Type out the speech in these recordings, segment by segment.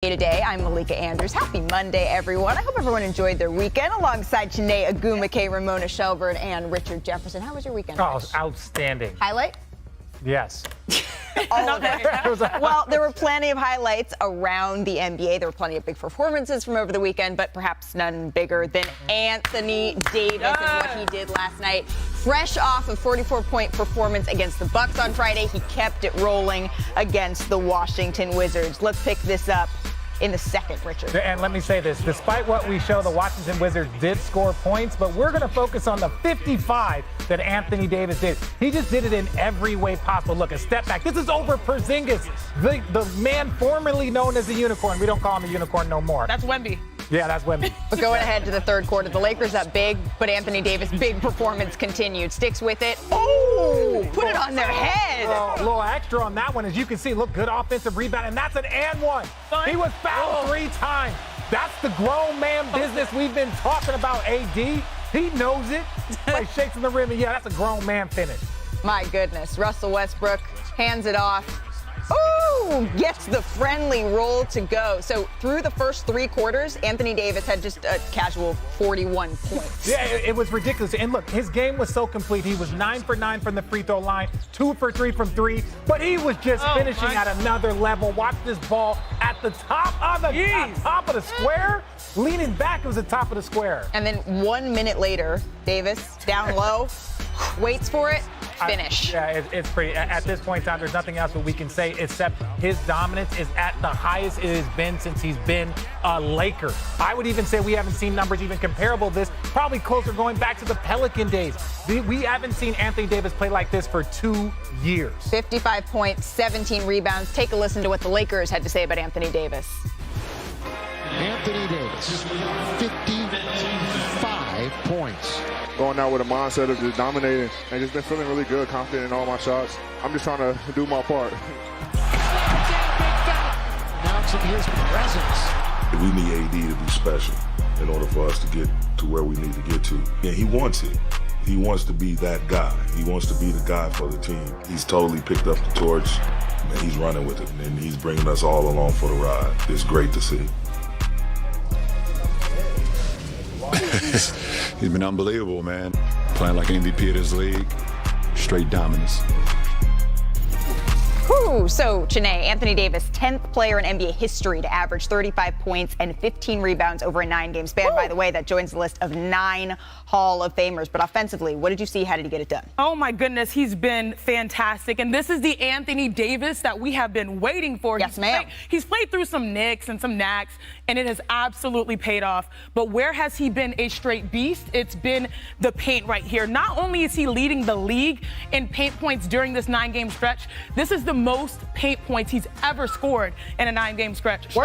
Today. I'm Malika Andrews. Happy Monday, everyone. I hope everyone enjoyed their weekend alongside Chiney Agumake, Ramona Shelburne, and Richard Jefferson. How was your weekend? Oh, outstanding. Highlight? Yes. All of it. Well, there were plenty of highlights around the NBA. There were plenty of big performances from over the weekend, but perhaps none bigger than Anthony Davis and what he did last night. Fresh off a 44-point performance against the Bucks on Friday, he kept it rolling against the Washington Wizards. Let's pick this up in the second, Richard. And let me say this, despite what we show, the Washington Wizards did score points, but we're going to focus on the 55 that Anthony Davis did. He just did it in every way possible. Look, a step back. This is over Porzingis, the man formerly known as the Unicorn. We don't call him a Unicorn no more. That's Wemby. Yeah, that's Wemby. But going ahead to the third quarter, the Lakers up big, but Anthony Davis' big performance continued. Sticks with it. Oh, put it on their head. A little extra on that one. As you can see, look, good offensive rebound, and that's an and one. He was fouled 3 times. That's the grown man business we've been talking about, AD. He knows it. Like shakes in the rim, and yeah, that's a grown man finish. My goodness. Russell Westbrook hands it off. Ooh, gets the friendly roll to go. So through the first 3 quarters, Anthony Davis had just a casual 41 points. Yeah, it was ridiculous. And look, his game was so complete. He was 9 for 9 from the free throw line, 2 for 3 from 3, but he was just finishing at another level. Watch this ball at the top of the square. Leaning back, it was the top of the square. And then 1 minute later, Davis down low, waits for it. Finish. It's pretty. At this point in time, there's nothing else that we can say except his dominance is at the highest it has been since he's been a Laker. I would even say we haven't seen numbers even comparable to this, probably closer going back to the Pelican days. We haven't seen Anthony Davis play like this for 2 years. 55 points, 17 rebounds. Take a listen to what the Lakers had to say about Anthony Davis. Anthony Davis, 55 points. Going out with a mindset of just dominating and just been feeling really good, confident in all my shots. I'm just trying to do my part. Announcing his presence. We need AD to be special in order for us to get to where we need to get to. And he wants it. He wants to be that guy. He wants to be the guy for the team. He's totally picked up the torch, and he's running with it, and he's bringing us all along for the ride. It's great to see. He's been unbelievable, man. Playing like MVP of this league. Straight dominance. Whew. So, Chiney, Anthony Davis, 10th player in NBA history to average 35 points and 15 rebounds over a 9-game span. By the way, that joins the list of 9 Hall of Famers. But offensively, what did you see? How did he get it done? Oh, my goodness. He's been fantastic. And this is the Anthony Davis that we have been waiting for. Yes, ma'am. He's played through some nicks and some knacks, and it has absolutely paid off. But where has he been a straight beast? It's been the paint right here. Not only is he leading the league in paint points during this 9-game stretch, this is the most paint points he's ever scored in a 9-game stretch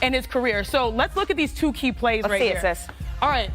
in his career. So let's look at these 2 key plays right here. Let's see it, sis. All right.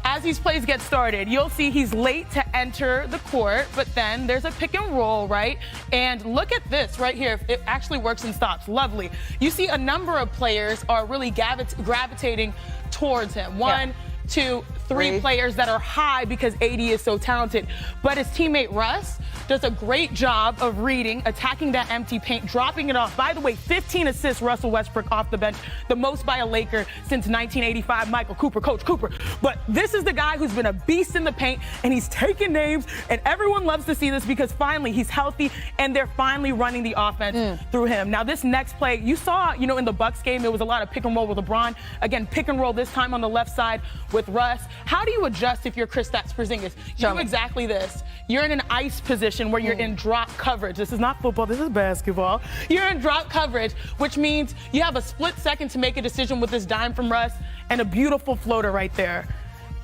As these plays get started, you'll see he's late to enter the court, but then there's a pick and roll, right? And look at this right here. It actually works and stops. Lovely. You see a number of players are really gravitating towards him. 1, 2, 3 players that are high because AD is so talented. But his teammate Russ does a great job of reading, attacking that empty paint, dropping it off. By the way, 15 assists Russell Westbrook off the bench, the most by a Laker since 1985, Michael Cooper, Coach Cooper. But this is the guy who's been a beast in the paint, and he's taking names, and everyone loves to see this because finally he's healthy, and they're finally running the offense through him. Now, this next play, you saw, in the Bucks game, there was a lot of pick and roll with LeBron. Again, pick and roll this time on the left side with Russ. How do you adjust if you're Kristaps Porzingis? You do exactly this. You're in an ice position where you're in drop coverage. This is not football, this is basketball. You're in drop coverage, which means you have a split second to make a decision with this dime from Russ and a beautiful floater right there.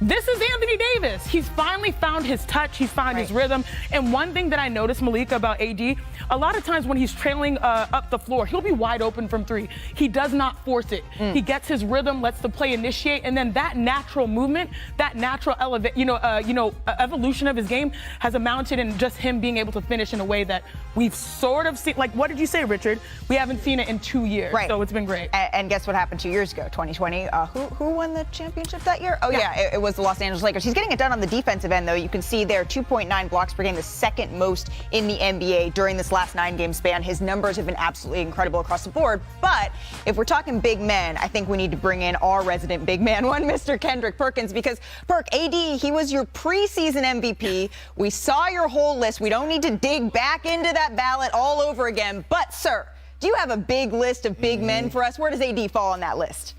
This is Anthony Davis. He's finally found his touch. He's found his rhythm. And one thing that I noticed, Malika, about AD, a lot of times when he's trailing up the floor, he'll be wide open from 3. He does not force it. He gets his rhythm, lets the play initiate, and then that natural movement, that natural evolution of his game has amounted in just him being able to finish in a way that we've sort of seen. Like, what did you say, Richard? We haven't seen it in 2 years. Right. So it's been great. And guess what happened 2 years ago, 2020? Who won the championship that year? Oh, yeah, it was the Los Angeles Lakers. He's getting it done on the defensive end, though. You can see there 2.9 blocks per game, the second most in the NBA during this last 9-game span. His numbers have been absolutely incredible across the board. But if we're talking big men, I think we need to bring in our resident big man one, Mr. Kendrick Perkins, because Perk, AD, he was your preseason MVP. We saw your whole list. We don't need to dig back into that ballot all over again. But, sir, do you have a big list of big men for us? Where does AD fall on that list?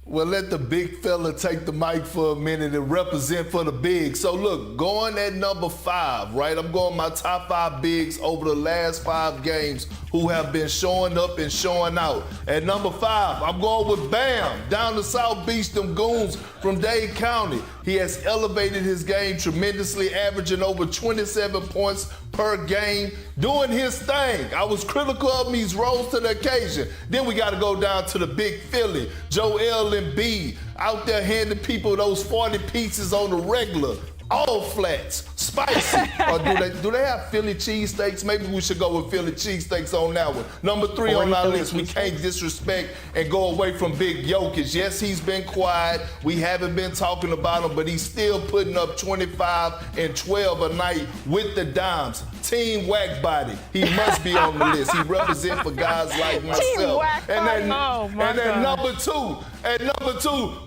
Well, let the big fella take the mic for a minute and represent for the big. So, look, going at number 5, right? I'm going my top 5 bigs over the last 5 games who have been showing up and showing out. At number 5, I'm going with Bam, down the South Beach, them goons from Dade County. He has elevated his game tremendously, averaging over 27 points per game, doing his thing. I was critical of him. He's rose to the occasion. Then we got to go down to the big Philly. Joel Embiid out there handing people those 40 pieces on the regular. All flats, spicy. Or do they have Philly cheesesteaks? Maybe we should go with Philly cheesesteaks on that one. Number 3 on our list, we can't disrespect and go away from Big Jokic. Yes, he's been quiet. We haven't been talking about him, but he's still putting up 25 and 12 a night with the dimes. Team Whack Body. He must be on the list. He represents for guys like myself. Team Whack Body. And then number 2,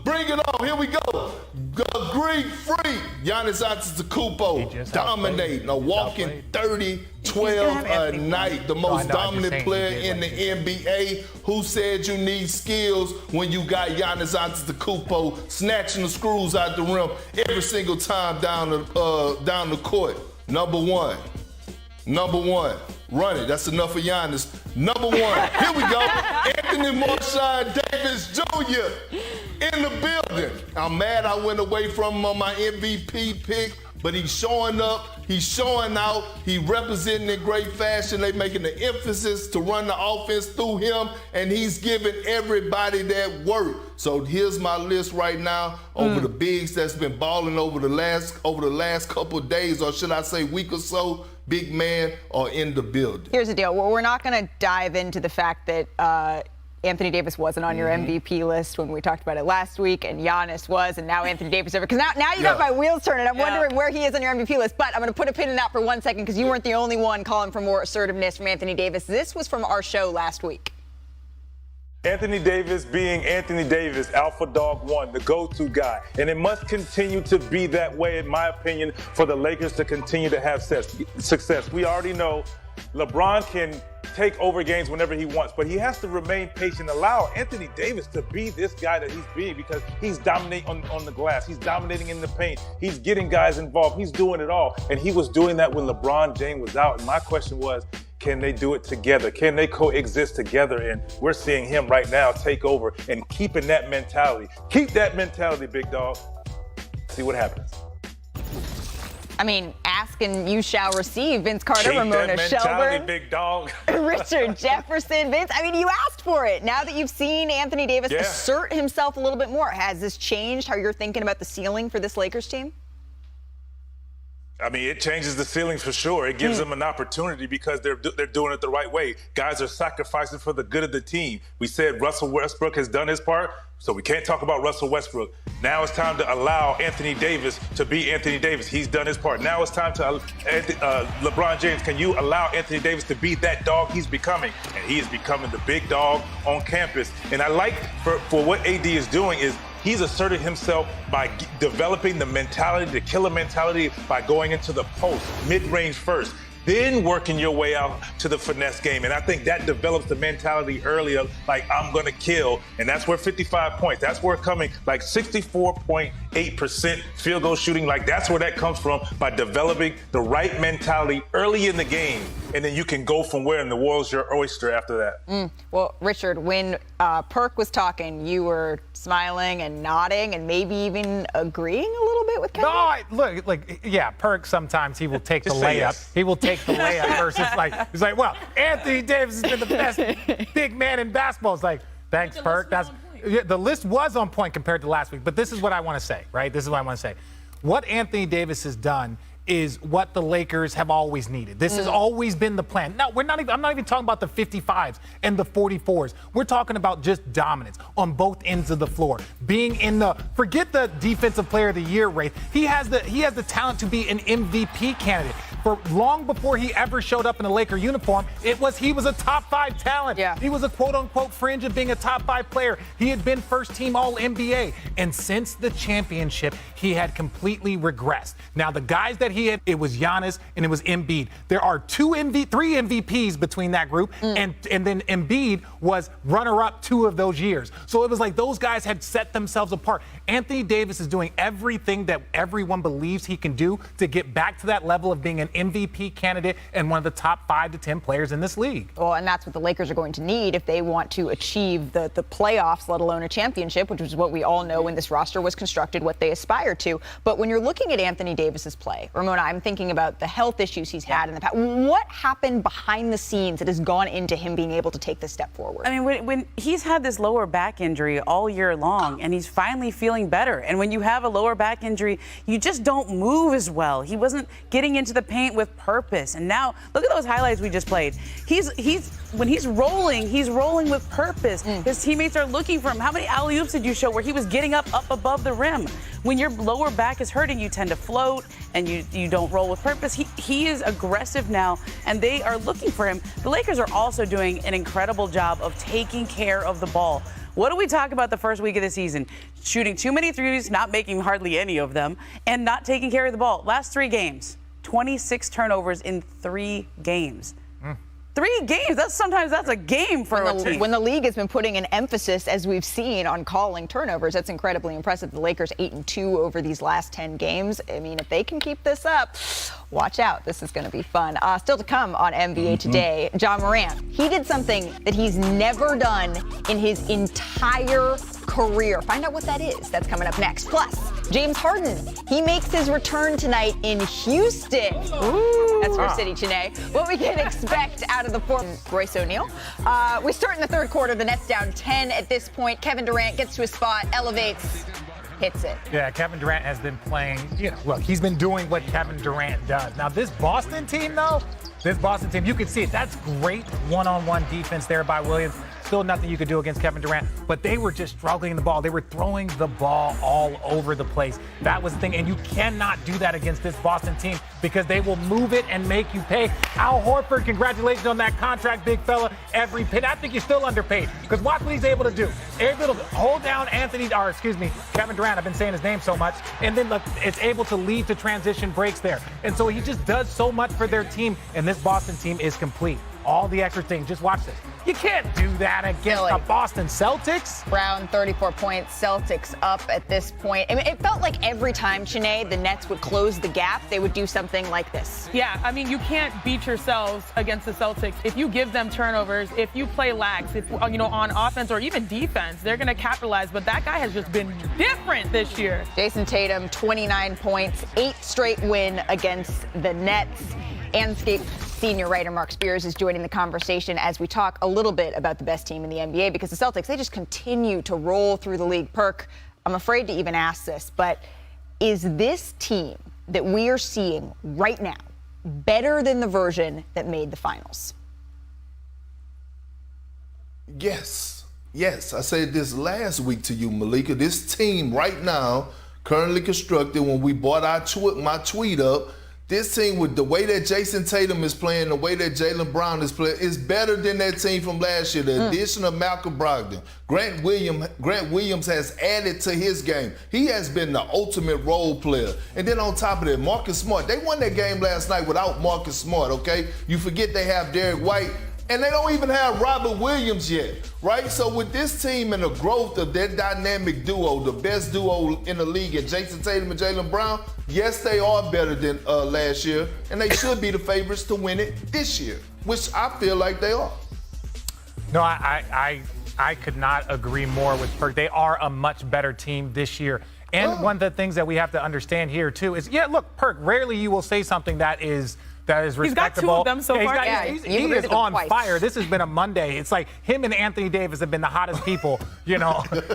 bring it on. Here we go. Greek freak, Giannis Antetokounmpo, dominating, a walking 30-12 a night, the most dominant player in the NBA. Who said you need skills when you got Giannis Antetokounmpo snatching the screws out the rim every single time down the court? Number one, run it. That's enough for Giannis. Number 1, here we go. Anthony Marshawn Davis Jr. in the building. I'm mad I went away from him on my MVP pick, but he's showing up. He's showing out. He representing in great fashion. They making the emphasis to run the offense through him, and he's giving everybody that work. So here's my list right now over the bigs that's been balling over the last couple of days, or should I say week or so. Big man are in the building. Here's the deal. Well, we're not going to dive into the fact that Anthony Davis wasn't on your MVP list when we talked about it last week, and Giannis was, and now Anthony Davis over. Because now you got my wheels turning. I'm wondering where he is on your MVP list. But I'm going to put a pin in that for 1 second because you weren't the only one calling for more assertiveness from Anthony Davis. This was from our show last week. Anthony Davis being Anthony Davis, Alpha Dog 1, the go-to guy. And it must continue to be that way, in my opinion, for the Lakers to continue to have success. We already know LeBron can take over games whenever he wants, but he has to remain patient, allow Anthony Davis to be this guy that he's being, because he's dominating on the glass. He's dominating in the paint. He's getting guys involved. He's doing it all. And he was doing that when LeBron James was out. And my question was, can they do it together? Can they coexist together? And we're seeing him right now take over and keeping that mentality. Keep that mentality, big dog. See what happens. I mean, ask and you shall receive. Vince Carter, Keep Ramona that Shelburne, big dog. Richard Jefferson. Vince, I mean, you asked for it. Now that you've seen Anthony Davis assert himself a little bit more, has this changed how you're thinking about the ceiling for this Lakers team? I mean, it changes the ceilings for sure. It gives them an opportunity because they're doing it the right way. Guys are sacrificing for the good of the team. We said Russell Westbrook has done his part, so we can't talk about Russell Westbrook. Now it's time to allow Anthony Davis to be Anthony Davis. He's done his part. Now it's time to LeBron James. Can you allow Anthony Davis to be that dog he's becoming? And he is becoming the big dog on campus. And I like for what AD is doing is he's asserted himself by developing the mentality, the killer mentality, by going into the post, mid-range first, then working your way out to the finesse game. And I think that develops the mentality earlier, like, I'm going to kill. And that's where 55 points, that's where coming, like 64.8% field goal shooting, like that's where that comes from, by developing the right mentality early in the game. And then you can go from where, and the world's your oyster after that. Well, Richard, when Perk was talking, you were smiling and nodding and maybe even agreeing a little bit with Kevin? No, Perk sometimes he will take the layup. Yes. He will take the layup versus he's like, well, Anthony Davis has been the best big man in basketball. It's like, thanks, Perk. The list was on point compared to last week. But this is what I want to say, right? This is what I want to say. What Anthony Davis has done is what the Lakers have always needed. This has always been the plan. No, I'm not even talking about the 55s and the 44s. We're talking about just dominance on both ends of the floor. Being in forget the defensive player of the year race. He has the talent to be an MVP candidate. For long before he ever showed up in a Laker uniform, he was a top 5 talent. Yeah. He was a quote-unquote fringe of being a top 5 player. He had been first-team All-NBA. And since the championship, he had completely regressed. Now, the guys that he had, it was Giannis and it was Embiid. There are 3 MVPs between that group, and then Embiid was runner-up 2 of those years. So it was like those guys had set themselves apart. Anthony Davis is doing everything that everyone believes he can do to get back to that level of being an MVP candidate and one of the top 5 to 10 players in this league. Well, and that's what the Lakers are going to need if they want to achieve the playoffs, let alone a championship, which is what we all know when this roster was constructed, what they aspire to. But when you're looking at Anthony Davis's play, Ramona, I'm thinking about the health issues he's had in the past. What happened behind the scenes that has gone into him being able to take this step forward? I mean, when he's had this lower back injury all year long, and he's finally feeling better. And when you have a lower back injury, you just don't move as well. He wasn't getting into the paint with purpose. And now, look at those highlights we just played. When he's rolling with purpose. His teammates are looking for him. How many alley-oops did you show where he was getting up above the rim? When your lower back is hurting, you tend to float and you don't roll with purpose. He is aggressive now, and they are looking for him. The Lakers are also doing an incredible job of taking care of the ball. What do we talk about the first week of the season? Shooting too many threes, not making hardly any of them, and not taking care of the ball. Last 3 games, 26 turnovers in 3 games. 3 games, that's a game for a team. When the league has been putting an emphasis, as we've seen, on calling turnovers, that's incredibly impressive. The Lakers 8-2 over these last 10 games. I mean, if they can keep this up, watch out. This is going to be fun. Still to come on NBA Today, John Morant. He did something that he's never done in his entire career. Find out what that is. That's coming up next. Plus, James Harden. He makes his return tonight in Houston. Ooh. That's for City Chennai. What we can expect out of the Royce O'Neal. We start in the third quarter. The Nets down 10 at this point. Kevin Durant gets to his spot, elevates, hits it. Yeah, Kevin Durant has been playing, look, he's been doing what Kevin Durant does. Now, this Boston team, you can see it. That's great one-on-one defense there by Williams. Still nothing you could do against Kevin Durant, but they were just struggling the ball. They were throwing the ball all over the place. That was the thing, and you cannot do that against this Boston team because they will move it and make you pay. Al Horford, congratulations on that contract, big fella. Every penny. I think you're still underpaid because watch what he's able to do. Able to hold down Kevin Durant. I've been saying his name so much, and then look, it's able to lead to transition breaks there. And so he just does so much for their team, and this Boston team is complete. All the extra things. Just watch this. You can't do that against the Boston Celtics. Brown, 34 points. Celtics up at this point. I mean, it felt like every time, Chennai, the Nets would close the gap, they would do something like this. Yeah, I mean, you can't beat yourselves against the Celtics. If you give them turnovers, if you play lax, on offense or even defense, they're going to capitalize. But that guy has just been different this year. Jason Tatum, 29 points, 8 straight win against the Nets. Anscape senior writer Mark Spears is joining the conversation as we talk a little bit about the best team in the NBA because the Celtics, they just continue to roll through the league. Perk, I'm afraid to even ask this, but is this team that we are seeing right now better than the version that made the finals? Yes. I said this last week to you, Malika. This team right now, currently constructed, when we brought my tweet up, this team, with the way that Jason Tatum is playing, the way that Jaylen Brown is playing, is better than that team from last year. The addition of Malcolm Brogdon. Grant Williams has added to his game. He has been the ultimate role player. And then on top of that, Marcus Smart. They won that game last night without Marcus Smart, okay? You forget they have Derek White. And they don't even have Robert Williams yet, right? So with this team and the growth of their dynamic duo, the best duo in the league, and Jason Tatum and Jaylen Brown, yes, they are better than last year, and they should be the favorites to win it this year, which I feel like they are. No, I could not agree more with Perk. They are a much better team this year. And one of the things that we have to understand here, too, is, look, Perk, rarely you will say something that is respectable. He's got 2 of them so far. He is on fire. This has been a Monday. It's like him and Anthony Davis have been the hottest people,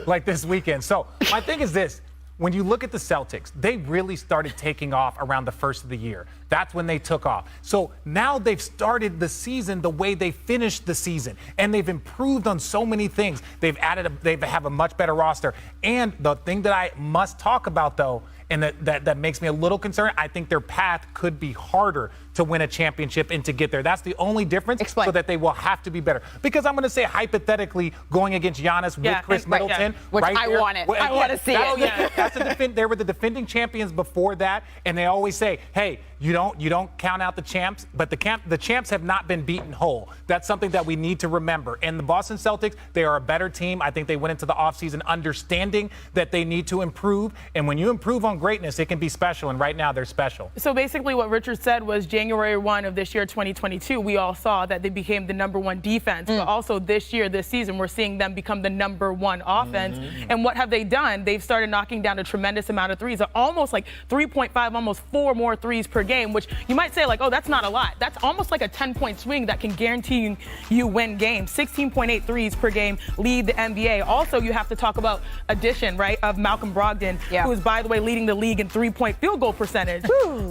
like this weekend. So my thing is this. when you look at the Celtics, they really started taking off around the first of the year. That's when they took off. So now they've started the season the way they finished the season, and they've improved on so many things. They have a much better roster. And the thing that I must talk about, though, and that makes me a little concerned, I think their path could be harder to win a championship and to get there. That's the only difference. Explain. So that they will have to be better. Because I'm going to say, hypothetically, going against Giannis with Chris Middleton. Which I there, want it. I want to see it. They were the defending champions before that, and they always say, hey, you don't count out the champs, but the champs have not been beaten whole. That's something that we need to remember. And the Boston Celtics, they are a better team. I think they went into the offseason understanding that they need to improve. And when you improve on greatness, it can be special, and right now they're special. So basically what Richard said was January 1 of this year, 2022, we all saw that they became the #1 defense. But also this season, we're seeing them become the #1 offense. And what have they done? They've started knocking down a tremendous amount of threes, almost like 3.5, almost 4 more threes per game, which you might say like, oh, that's not a lot. That's almost like a 10-point swing that can guarantee you win games. 16.8 threes per game lead the NBA. Also, you have to talk about addition, right, of Malcolm Brogdon, who is, by the way, leading the league in 3-point field goal percentage.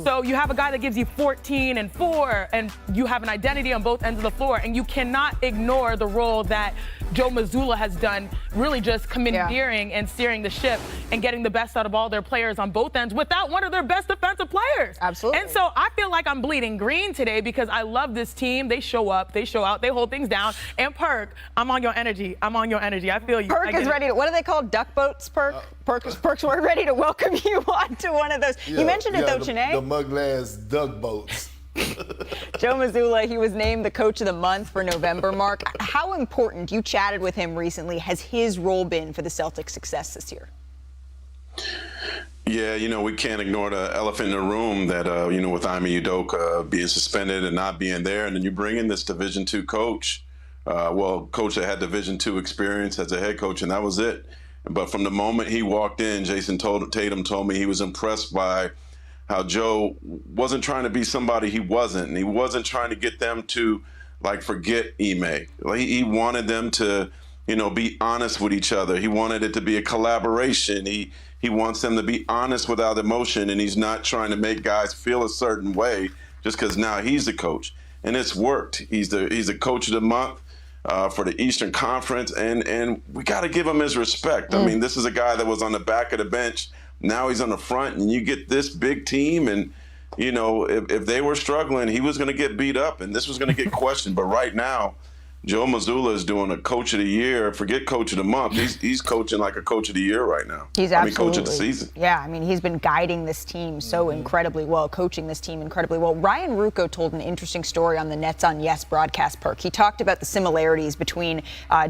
So you have a guy that gives you 14 and 4, and you have an identity on both ends of the floor, and you cannot ignore the role that Joe Mazzulla has done, really just commandeering and steering the ship and getting the best out of all their players on both ends without one of their best defensive players. Absolutely. And so I feel like I'm bleeding green today because I love this team. They show up, they show out, they hold things down. And Perk, I'm on your energy. I feel you. Perk is ready to, what do they call duck boats, Perk? Perks, we're ready to welcome you on to one of those. You mentioned it, though, Chene. The Muglass duck boats. Joe Mazzulla, he was named the Coach of the Month for November, Mark. How important, you chatted with him recently, has his role been for the Celtics' success this year? Yeah, we can't ignore the elephant in the room that, with Ime Udoka being suspended and not being there. And then you bring in this Division II coach, coach that had Division II experience as a head coach, and that was it. But from the moment he walked in, Jason Tatum told me he was impressed by how Joe wasn't trying to be somebody he wasn't, and he wasn't trying to get them to forget Ime. He wanted them to, be honest with each other. He wanted it to be a collaboration. He wants them to be honest without emotion, and he's not trying to make guys feel a certain way just because now he's the coach. And it's worked. He's the Coach of the Month for the Eastern Conference, and we got to give him his respect. I mean, this is a guy that was on the back of the bench. Now he's on the front, and you get this big team, and, if they were struggling, he was going to get beat up, and this was going to get questioned. But right now, Joe Mazzulla is doing a Coach of the Year. Forget Coach of the Month. He's coaching like a Coach of the Year right now. He's absolutely. Coach of the season. Yeah, he's been guiding this team so incredibly well, coaching this team incredibly well. Ryan Ruocco told an interesting story on the Nets on Yes broadcast, Perk. He talked about the similarities between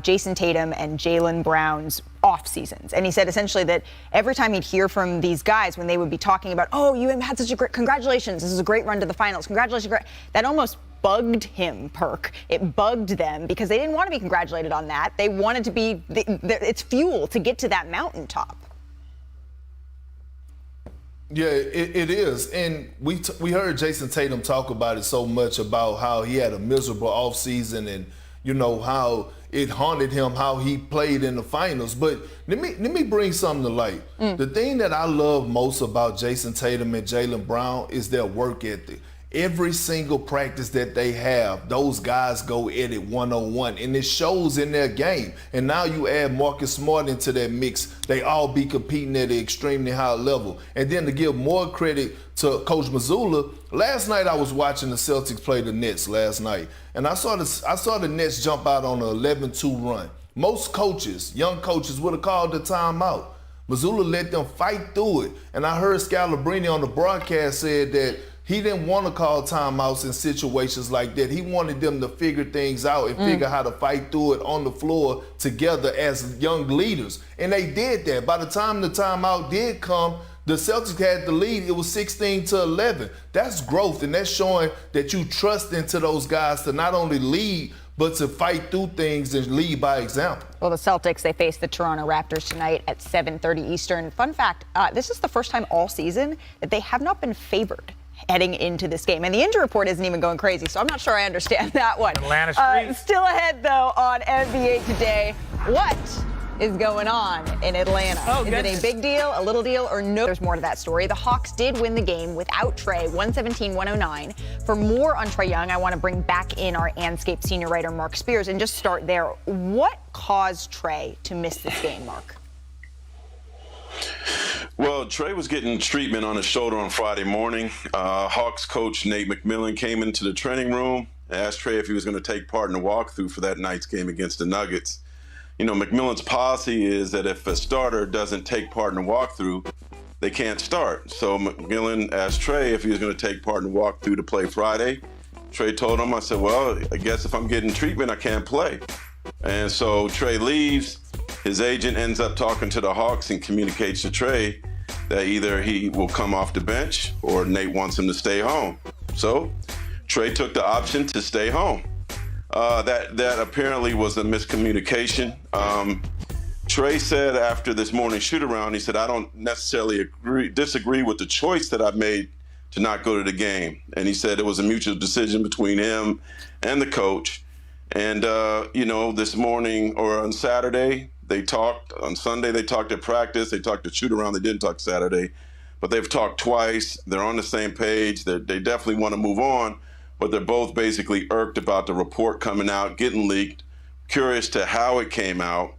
Jason Tatum and Jaylen Brown's off seasons. And he said essentially that every time he'd hear from these guys when they would be talking about, oh, you had such a great, congratulations, this is a great run to the finals, congratulations, that almost bugged him, Perk. It bugged them because they didn't want to be congratulated on that. They wanted to be, it's fuel to get to that mountaintop. Yeah, it is. And we heard Jason Tatum talk about it so much about how he had a miserable offseason and, how it haunted him, how he played in the finals. But let me bring something to light. The thing that I love most about Jason Tatum and Jaylen Brown is their work ethic. Every single practice that they have, those guys go at it 101, and it shows in their game. And now you add Marcus Smart into that mix, they all be competing at an extremely high level. And then to give more credit to Coach Mazzulla, last night I was watching the Celtics play the Nets last night, and I saw the Nets jump out on an 11-2 run. Most coaches, young coaches, would have called the timeout. Mazzulla let them fight through it. And I heard Scalabrine on the broadcast said that he didn't want to call timeouts in situations like that. He wanted them to figure things out and figure how to fight through it on the floor together as young leaders. And they did that. By the time the timeout did come, the Celtics had the lead. It was 16-11. That's growth, and that's showing that you trust into those guys to not only lead, but to fight through things and lead by example. Well, the Celtics, they face the Toronto Raptors tonight at 7:30 Eastern. Fun fact, this is the first time all season that they have not been favored heading into this game. And the injury report isn't even going crazy, so I'm not sure I understand that one. Atlanta Street. Still ahead, though, on NBA Today. What is going on in Atlanta. Oh, is it a goodness. big deal, a little deal, or no? There's more to that story. The Hawks did win the game without Trae, 117-109. For more on Trae Young, I want to bring back in our Anscape senior writer, Mark Spears, and just start there. What caused Trae to miss this game, Mark? Well, Trae was getting treatment on his shoulder on Friday morning. Hawks coach Nate McMillan came into the training room and asked Trae if he was going to take part in the walkthrough for that night's game against the Nuggets. You know, McMillan's policy is that if a starter doesn't take part in the walkthrough, they can't start. So McMillan asked Trae if he was going to take part in the walkthrough to play Friday. Trae told him, I said, well, I guess if I'm getting treatment, I can't play. And so Trae leaves. His agent ends up talking to the Hawks and communicates to Trae that either he will come off the bench or Nate wants him to stay home. So Trae took the option to stay home. That apparently was a miscommunication. Trae said after this morning shoot-around, he said, I don't necessarily disagree with the choice that I made to not go to the game. And he said it was a mutual decision between him and the coach. And, this morning or on Saturday, they talked. On Sunday, they talked at practice. They talked at shoot-around. They didn't talk Saturday. But they've talked twice. They're on the same page. They definitely want to move on. But they're both basically irked about the report coming out, getting leaked, curious to how it came out.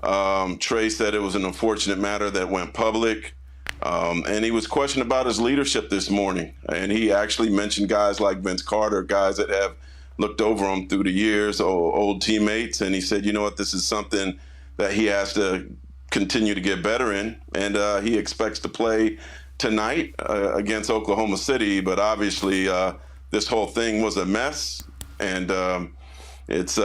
Trae said it was an unfortunate matter that went public. And he was questioned about his leadership this morning. And he actually mentioned guys like Vince Carter, guys that have looked over him through the years, old teammates. And he said, you know what, this is something that he has to continue to get better in. And he expects to play tonight against Oklahoma City. But obviously, this whole thing was a mess. And it's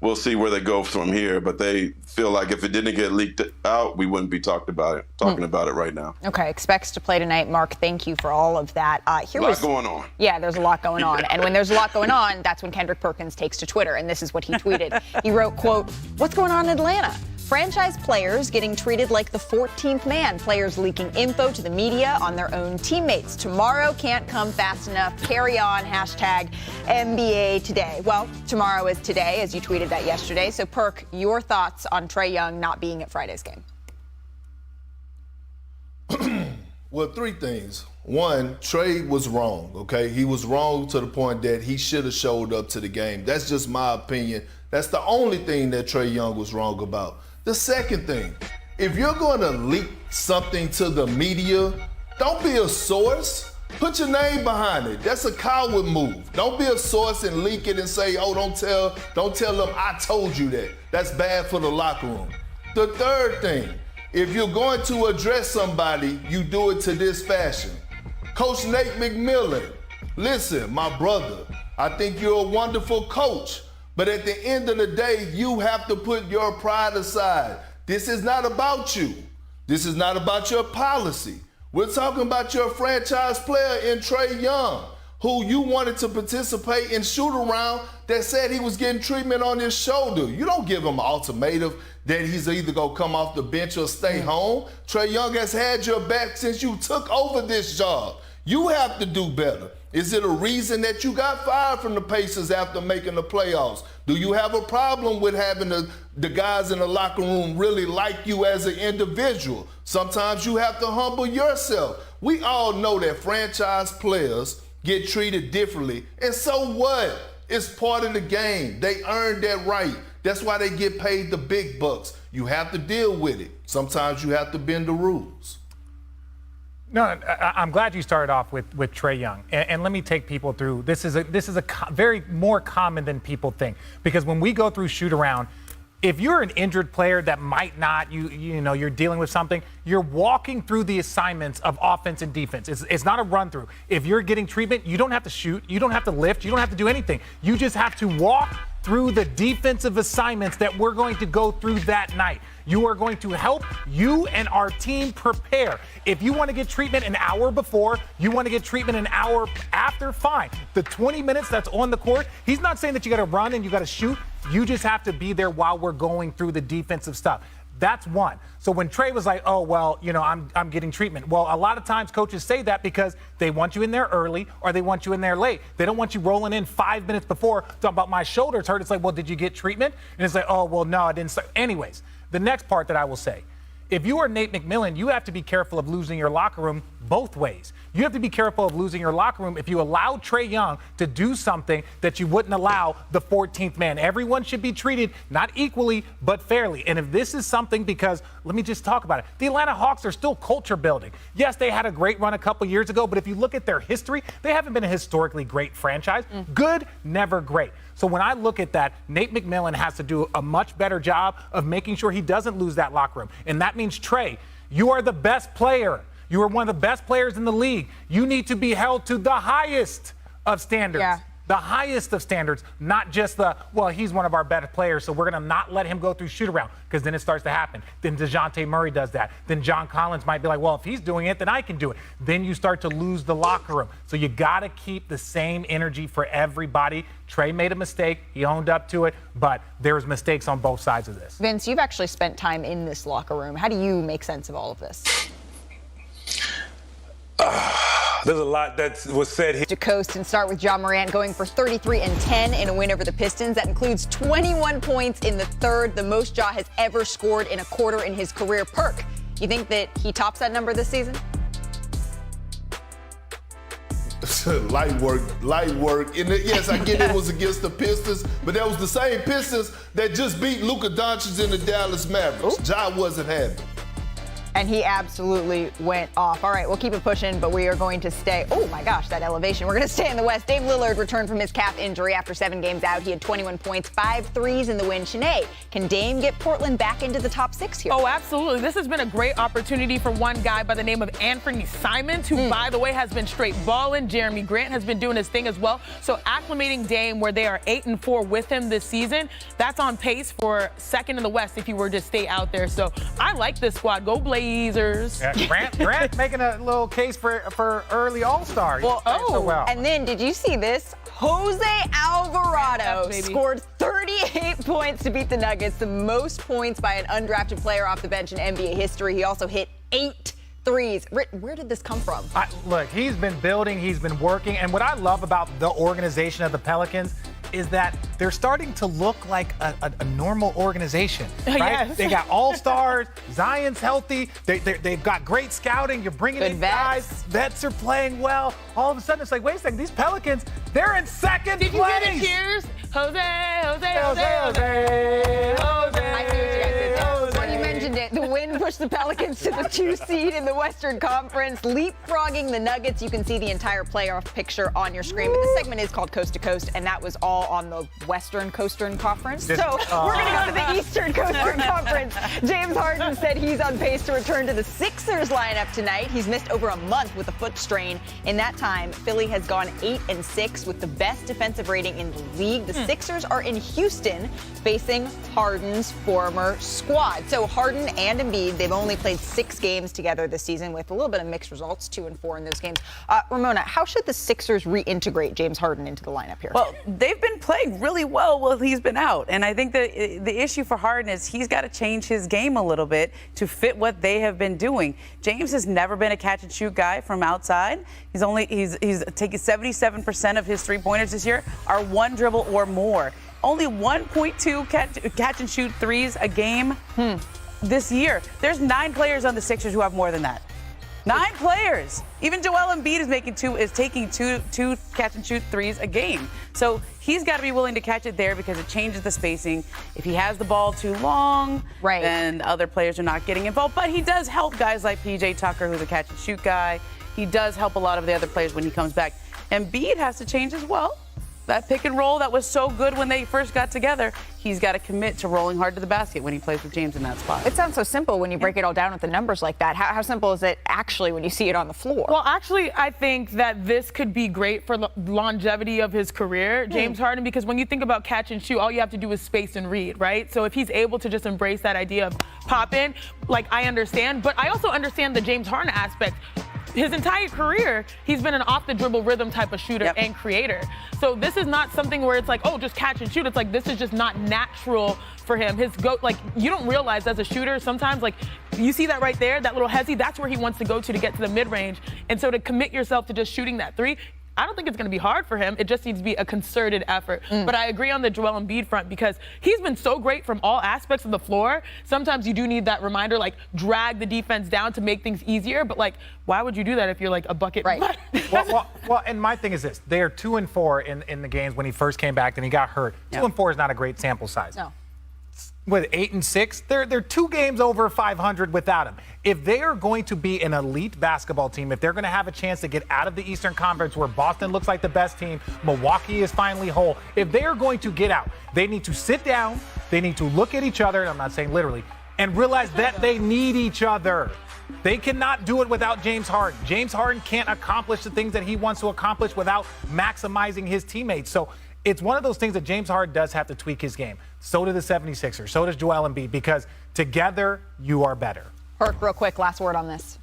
we'll see where they go from here. But they feel like if it didn't get leaked out, we wouldn't be talking about it right now. Okay, expects to play tonight. Mark, thank you for all of that. A lot going on. Yeah, there's a lot going on. And when there's a lot going on, that's when Kendrick Perkins takes to Twitter. And this is what he tweeted. He wrote, quote, "What's going on in Atlanta? Franchise players getting treated like the 14th man. Players leaking info to the media on their own teammates. Tomorrow can't come fast enough. Carry on. Hashtag NBA today." Well, tomorrow is today, as you tweeted that yesterday. So, Perk, your thoughts on Trae Young not being at Friday's game? Well, three things. One, Trae was wrong, okay? He was wrong to the point that he should have showed up to the game. That's just my opinion. That's the only thing that Trae Young was wrong about. The second thing, if you're going to leak something to the media, don't be a source. Put your name behind it. That's a coward move. Don't be a source and leak it and say, oh, don't tell them I told you that. That's bad for the locker room. The third thing, if you're going to address somebody, you do it to this fashion. Coach Nate McMillan, listen, my brother, I think you're a wonderful coach. But at the end of the day, you have to put your pride aside. This is not about you. This is not about your policy. We're talking about your franchise player in Trae Young, who you wanted to participate in shoot-around that said he was getting treatment on his shoulder. You don't give him an ultimatum that he's either going to come off the bench or stay home. Trae Young has had your back since you took over this job. You have to do better. Is it a reason that you got fired from the Pacers after making the playoffs? Do you have a problem with having the guys in the locker room really like you as an individual? Sometimes you have to humble yourself. We all know that franchise players get treated differently. And so what? It's part of the game. They earned that right. That's why they get paid the big bucks. You have to deal with it. Sometimes you have to bend the rules. No, I'm glad you started off with Trae Young, and let me take people through. This is a very more common than people think, because when we go through shoot around, if you're an injured player that might not, you're dealing with something, you're walking through the assignments of offense and defense. It's not a run through. If you're getting treatment, you don't have to shoot, you don't have to lift, you don't have to do anything. You just have to walk through the defensive assignments that we're going to go through that night. You are going to help you and our team prepare. If you want to get treatment an hour before, you want to get treatment an hour after, fine. The 20 minutes that's on the court, he's not saying that you got to run and you got to shoot. You just have to be there while we're going through the defensive stuff. That's one. So when Trae was like, oh, well, I'm getting treatment. Well, a lot of times coaches say that because they want you in there early or they want you in there late. They don't want you rolling in 5 minutes before talking about my shoulders hurt. It's like, well, did you get treatment? And it's like, oh, well, no, I didn't. Anyways, The next part that I will say, if you are Nate McMillan, you have to be careful of losing your locker room both ways. You have to be careful of losing your locker room if you allow Trae Young to do something that you wouldn't allow the 14th man. Everyone should be treated not equally, but fairly. And if this is something, because let me just talk about it. The Atlanta Hawks are still culture building. Yes, they had a great run a couple years ago, but if you look at their history, they haven't been a historically great franchise. Good, never great. So when I look at that, Nate McMillan has to do a much better job of making sure he doesn't lose that locker room. And that means, Trae, you are the best player. You are one of the best players in the league. You need to be held to the highest of standards. Yeah. The highest of standards, not just he's one of our better players, so we're going to not let him go through shoot-around, because then it starts to happen. Then DeJounte Murray does that. Then John Collins might be like, well, if he's doing it, then I can do it. Then you start to lose the locker room. So you got to keep the same energy for everybody. Trae made a mistake. He owned up to it, but there's mistakes on both sides of this. Vince, you've actually spent time in this locker room. How do you make sense of all of this? There's a lot that was said here. To coast and start with Ja Morant going for 33 and 10 in a win over the Pistons. That includes 21 points in the third, the most Ja has ever scored in a quarter in his career. Perk, you think that he tops that number this season? Light work. And yes, I get it was against the Pistons, but that was the same Pistons that just beat Luka Doncic in the Dallas Mavericks. Ja wasn't happy. And he absolutely went off. All right, we'll keep it pushing, but we are going to stay. Oh, my gosh, that elevation. We're going to stay in the West. Dame Lillard returned from his calf injury after 7 games out. He had 21 points, 5 threes in the win. Shanae, can Dame get Portland back into the top 6 here? Oh, absolutely. This has been a great opportunity for one guy by the name of Anthony Simons, who, by the way, has been straight balling. Jeremy Grant has been doing his thing as well. So acclimating Dame, where they are 8-4 with him this season, that's on pace for second in the West if he were to stay out there. So I like this squad. Go Blazers. Yeah, Grant making a little case for early All-Star. Well, and then did you see this? Jose Alvarado scored 38 points to beat the Nuggets, the most points by an undrafted player off the bench in NBA history. He also hit 8 threes. Where did this come from? Look, he's been building, he's been working, and what I love about the organization of the Pelicans is that they're starting to look like a normal organization, right? Yes. They got all-stars, Zion's healthy, they've got great scouting, you're bringing in guys, vets are playing well. All of a sudden, it's like, wait a second, these Pelicans, they're in second place. Did you hear the cheers? Jose. I see what you guys did there. When you mentioned it, the win pushed the Pelicans to the 2 seed in the Western Conference, leapfrogging the Nuggets. You can see the entire playoff picture on your screen, but this segment is called Coast to Coast, and that was all on the Western Coastern Conference. So we're going to go to the Eastern Coastern Conference. James Harden said he's on pace to return to the Sixers lineup tonight. He's missed over a month with a foot strain. In that time, Philly has gone 8-6 with the best defensive rating in the league. The Sixers are in Houston facing Harden's former squad. So Harden and Embiid, they've only played 6 games together this season with a little bit of mixed results, 2-4 in those games. Ramona, how should the Sixers reintegrate James Harden into the lineup here? Well, they've been playing really well while he's been out. And I think the issue for Harden is he's got to change his game a little bit to fit what they have been doing. James has never been a catch and shoot guy from outside. He's taking 77% of his 3-pointers this year are 1 dribble or more. Only 1.2 catch and shoot threes a game this year. There's 9 players on the Sixers who have more than that. 9 players. Even Joel Embiid is taking two catch and shoot threes a game. So he's got to be willing to catch it there because it changes the spacing. If he has the ball too long, then other players are not getting involved. But he does help guys like PJ Tucker, who's a catch and shoot guy. He does help a lot of the other players when he comes back. Embiid has to change as well. That pick and roll that was so good when they first got together, he's got to commit to rolling hard to the basket when he plays with James in that spot. It sounds so simple when you break it all down with the numbers like that. How simple is it actually when you see it on the floor? Well, actually, I think that this could be great for the longevity of his career, James Harden, because when you think about catch and shoot, all you have to do is space and read, right? So if he's able to just embrace that idea of pop in, like I understand, but I also understand the James Harden aspect. His entire career, he's been an off-the-dribble rhythm type of shooter and creator. So this is not something where it's like, oh, just catch and shoot. It's like, this is just not natural for him. You don't realize as a shooter, sometimes, like, you see that right there, that little hezzy, that's where he wants to go to get to the mid-range. And so to commit yourself to just shooting that 3, I don't think it's going to be hard for him. It just needs to be a concerted effort. But I agree on the Joel Embiid front because he's been so great from all aspects of the floor. Sometimes you do need that reminder, like drag the defense down to make things easier. But like, why would you do that if you're like a bucket? Right. well, and my thing is this: they are 2-4 in the games when he first came back, then he got hurt. 2-4 is not a great sample size. No. With 8-6, they're 2 games over 500 without him. If they are going to be an elite basketball team, if they're going to have a chance to get out of the Eastern Conference where Boston looks like the best team, Milwaukee is finally whole, if they are going to get out, they need to sit down, they need to look at each other, and I'm not saying literally, and realize that they need each other. They cannot do it without James Harden. James Harden can't accomplish the things that he wants to accomplish without maximizing his teammates. So it's one of those things that James Harden does have to tweak his game. So do the 76ers. So does Joel Embiid, because together you are better. Herc, real quick, last word on this.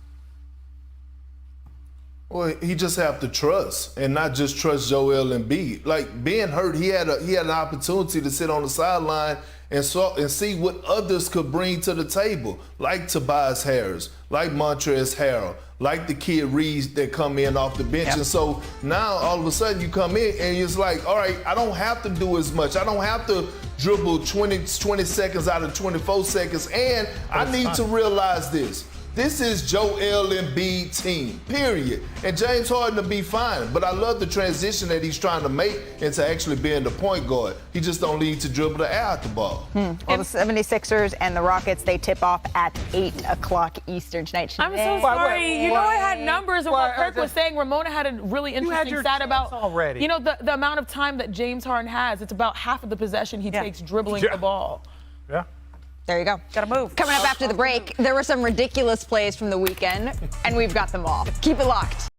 Well, he just have to trust, and not just trust Joel Embiid. Like, being hurt, he had an opportunity to sit on the sideline and see what others could bring to the table, like Tobias Harris, like Montrezl Harrell, like the kid Reeves that come in off the bench. And so now all of a sudden you come in and it's like, all right, I don't have to do as much. I don't have to dribble 20 seconds out of 24 seconds. And I need to realize this. This is Joel Embiid team, period. And James Harden will be fine. But I love the transition that he's trying to make into actually being the point guard. He just don't need to dribble the air out the ball. Well, the 76ers and the Rockets, they tip off at 8 o'clock Eastern tonight. I'm so sorry. You know, I had numbers of what Kirk was saying. Ramona had a really interesting stat about, already. you know, the amount of time that James Harden has. It's about half of the possession he takes dribbling the ball. Yeah. There you go. Gotta move. Coming up after the break, there were some ridiculous plays from the weekend, and we've got them all. Keep it locked.